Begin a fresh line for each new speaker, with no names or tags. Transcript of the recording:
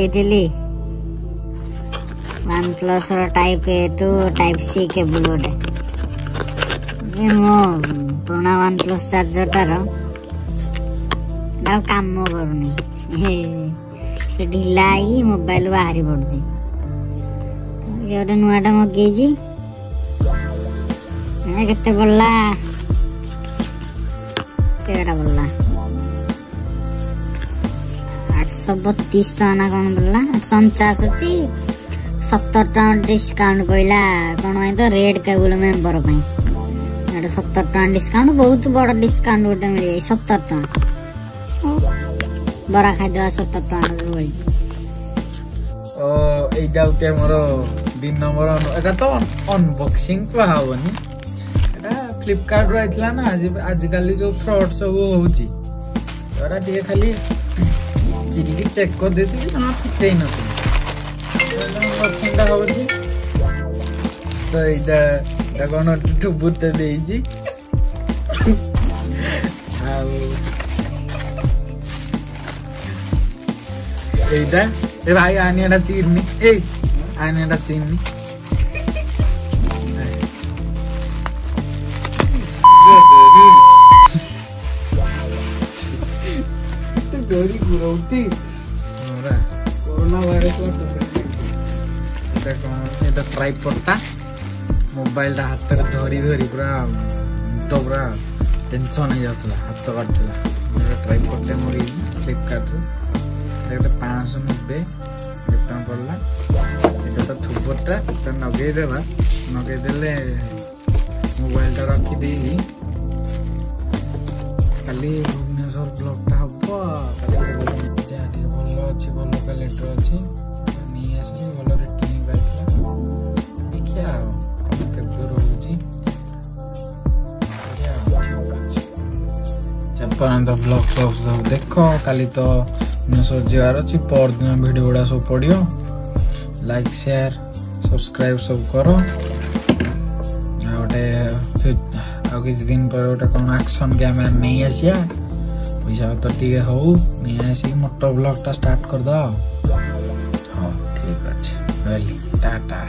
मगेली OnePlus type A to type C cable गोटे ये मो पुराना OnePlus चार्जर तार काम करूनी से ढिला ही मोबाइल बाहरी पड़ुची ये गोटे नुआटा मगेजी केते पड़ला केड़ा पड़ला 832 टका ना कौन पड़ला 849 अच्छी 70 टका डिस्काउंट पड़ला कौन है तो रेड केबल मेंबर 70 टका डिस्काउंट बहुत बड़ा डिस्काउंट गोटे मिल जाए 70 टका बड़ा खाद्य 70 टका
এইটা উঠে মোর 2 নম্বর এটা তো অনবক্সিং পাওনি এটা ফ্লিপকার্ট रो आइतला ना आज काली जो फ्रॉड सब होउची तोरा ଟିକେ खाली चिरी की चेक कर देती ना फिटई न अनबॉक्सिंग ता होउची तो इदा कोन टुबुते देइची এইটা এ ভাই আনি এটা চিনি এই আনি এটা চিনি দড়ি গুরৌতি ওরা করোনা ভাইরাস এটা ট্রাইপডটা মোবাইলটা হাতের ধরি ধরি পুরা পুরা টেনশন হয়ে যাচ্ছিল হাত কাটছিল ট্রাইপডটা মরি ফ্লিপকার্ট ରୁ 590 रिटर्न पड़ला এটা তো থুবটা এটা নগেই দেবা নগেই দেলে মোবাইলটা রাখি দেই খালি ভুবনেশ্বর ব্লকটা হব খালি ভালো আছে ভালো ক্যালেন্ডর আছে নিয়ে আসি ভালো রেটিং পাইলা দেখিয়া কম কেতে রହୁଛି ঠিক আছে चपन तो ब्लॉग सब देखो काली तो जीवार अच्छी पर दिन वीडियो गुड़ा सब पड़ियो लाइक शेयर सब्सक्राइब सब करो गोटे किसी दिन पर गोटे कौन एक्शन गेम नहीं आसिया पैसा तो टे हो नहीं आसी मोटो ब्लॉग टा स्टार्ट कर दो हाँ ठीक अच्छे टाटा।